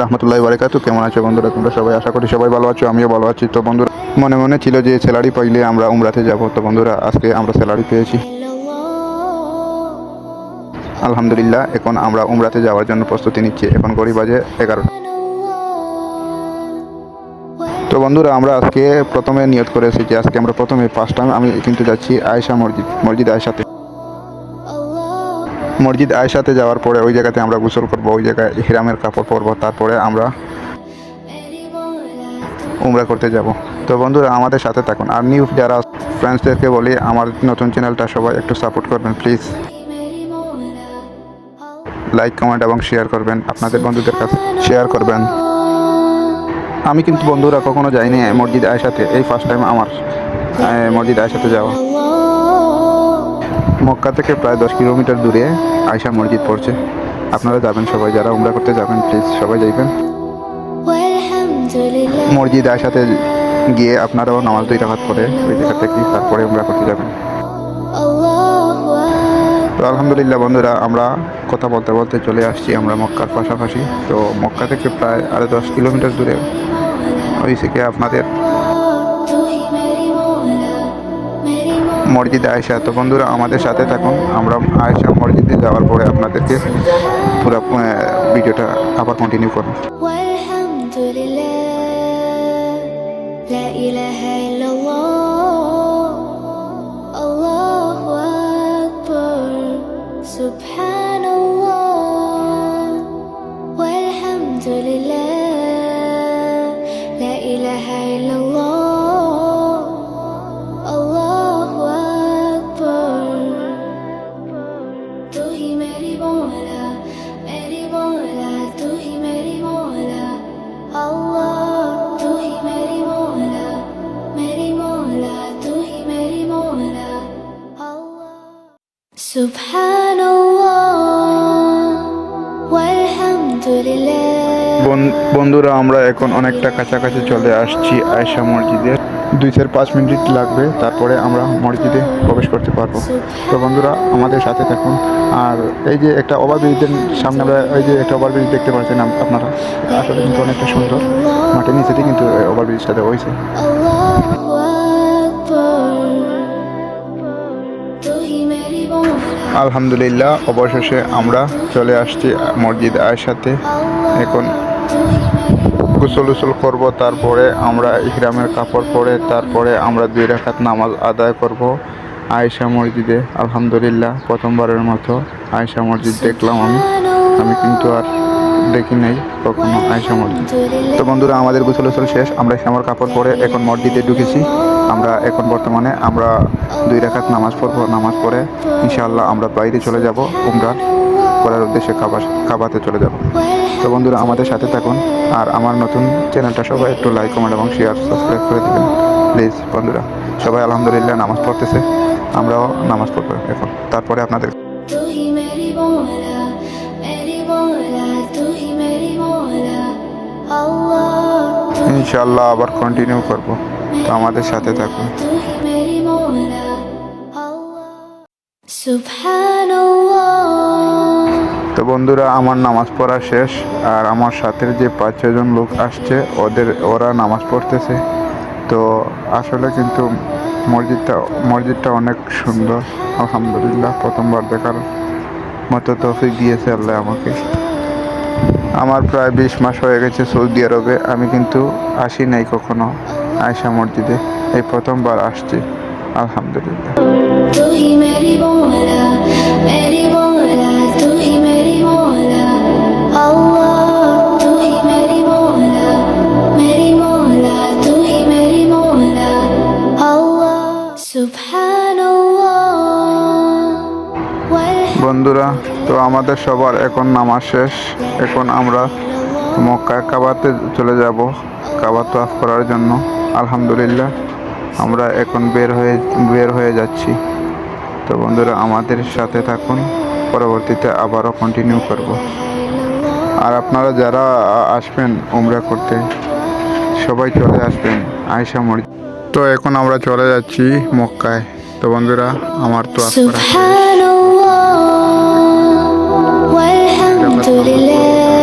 রহমতুল্লাহি বারাকাতু। কেমন আছো বন্ধুরা তোমরা সবাই? আশা করি সবাই ভালো আছো, আমিও ভালো আছি। তো বন্ধুরা, মনে মনে ছিল যে স্যালারি পাইলে আমরা উমরাতে যাব। তো বন্ধুরা, আজকে আমরা স্যালারি পেয়েছি আলহামদুলিল্লাহ। এখন আমরা উমরাতে যাওয়ার জন্য প্রস্তুতি নিচ্ছি। এখন ঘড়ি বাজে 11টা। তো বন্ধুরা, আমরা আজকে প্রথমে নিয়ত করেছি যে আজকে আমরা প্রথমে ফার্স্ট টাইম আমি কিন্তু যাচ্ছি আয়েশা মসজিদ আয়েশাতে। মসজিদ আয়েশাতে যাওয়ার পরে ওই জায়গাতে আমরা গোসল করবো, ওই জায়গায় ইহরামের কাপড় পরবো, তারপরে আমরা উমরা করতে যাব। তো বন্ধুরা, আমাদের সাথে থাকুন। আর নিউ যারা ফ্রেন্ডসদেরকে বলি, আমার নতুন চ্যানেলটা সবাই একটু সাপোর্ট করবেন প্লিজ। লাইক, কমেন্ট এবং শেয়ার করবেন, আপনাদের বন্ধুদের কাছে শেয়ার করবেন। আমি কিন্তু বন্ধুরা কখনো যাইনি মসজিদ আয়েশাতে, এই ফার্স্ট টাইম আমার মসজিদ আয়েশাতে যাওয়া। মক্কা থেকে প্রায় 10 কিলোমিটার দূরে আয়েশা মসজিদ পড়ছে। আপনারা যাবেন, সবাই যারা উমরা করতে যাবেন প্লিজ সবাই যাইবেন। মসজিদ আয়েশাতে গিয়ে আপনারাও নামাজ 2 রাকাত পড়ে ওই জায়গা থেকে তারপরে উমরা করতে যাবেন। তো আলহামদুলিল্লাহ বন্ধুরা, আমরা কথা বলতে বলতে চলে আসছি আমরা মক্কার পাশাপাশি। তো মক্কা থেকে প্রায় আরও 10 কিলোমিটার দূরে হয়েছে কি আপনাদের মসজিদে আয়েশা। তো বন্ধুরা, আমাদের সাথে থাকুন। আমরা আয়েশা মসজিদে যাওয়ার পরে আপনাদেরকে পুরো ভিডিওটা আবার কন্টিনিউ করুন। বন্ধুরা, আমরা এখন অনেকটা কাছাকাছি চলে আসছি আয়েশা মসজিদের। 2-5 মিনিট লাগবে, তারপরে আমরা মসজিদে প্রবেশ করতে পারবো। তো বন্ধুরা, আমাদের সাথে থাকুন। আর এই যে একটা ওভারব্রিজের সামনে আমরা এই যে একটা ওভারব্রিজ দেখতে পাচ্ছেন আপনারা, আসলে কিন্তু অনেকটা সুন্দর। মাটির নিচেতে কিন্তু ওভারব্রিজটা দেওয়া হয়েছে। আলহামদুলিল্লাহ, অবশেষে আমরা চলে আসছি মসজিদ আয়েশাতে। এখন গোসল করব, তারপরে আমরা ইহরামের কাপড় পরে তারপরে আমরা 2 রাকাত নামাজ আদায় করব আয়েশা মসজিদে। আলহামদুলিল্লাহ, প্রথমবারের মতো আয়েশা মসজিদ দেখলাম আমি কিন্তু আর দেখি নাই কখনো আয়েশা মসজিদ। তো বন্ধুরা, আমাদের গোসল শেষ, আমরা ইহরামের কাপড় পরে এখন মসজিদে ঢুকেছি। আমরা এখন বর্তমানে আমরা 2 রাকাত নামাজ পড়বো। নামাজ পড়ে ইনশাআল্লাহ আমরা বাইরে চলে যাব, উমরা করার উদ্দেশ্যে কাবাতে চলে যাব। তো বন্ধুরা, আমাদের সাথে থাকুন। আর আমার নতুন চ্যানেলটা সবাই একটু লাইক, কমেন্ট এবং শেয়ার, সাবস্ক্রাইব করে দেবেন প্লিজ। বন্ধুরা সবাই আলহামদুলিল্লাহ নামাজ পড়তেছে, আমরাও নামাজ পড়বো এখন, তারপরে আপনাদের ইনশাআল্লাহ আবার কন্টিনিউ করব। তো আমাদের সাথে থাকুন। তো বন্ধুরা, আমার নামাজ পড়া শেষ। আর আমার সাথে যে 5-6 জন লোক আসছে, ওরা নামাজ পড়তেছে। তো আসলে কিন্তু মসজিদটা অনেক সুন্দর আলহামদুলিল্লাহ। প্রথমবার দেখার মতো তৌফিক দিয়েছে আল্লাহ আমাকে। আমার প্রায় 20 মাস হয়ে গেছে সৌদি আরবে, আমি কিন্তু আসি নাই কখনো আয়েশা মসজিদে, এই প্রথমবার আসছি আলহামদুলিল্লাহ। বন্ধুরা, তো আমাদের সবার এখন নামাজ শেষ। এখন আমরা মক্কা কাবাতে চলে যাব কাবা তওয়াফ করার জন্য। আলহামদুলিল্লাহ, আমরা এখন বের হয়ে যাচ্ছি। তো বন্ধুরা, আমাদের সাথে থাকুন, পরবর্তীতে আবারও কন্টিনিউ করব। আর আপনারা যারা আসবেন উমরা করতে, সবাই চলে আসবেন আয়েশা মসজিদ। তো এখন আমরা চলে যাচ্ছি মক্কায়। তো বন্ধুরা, আমার তো Subhanallah walhamdulillah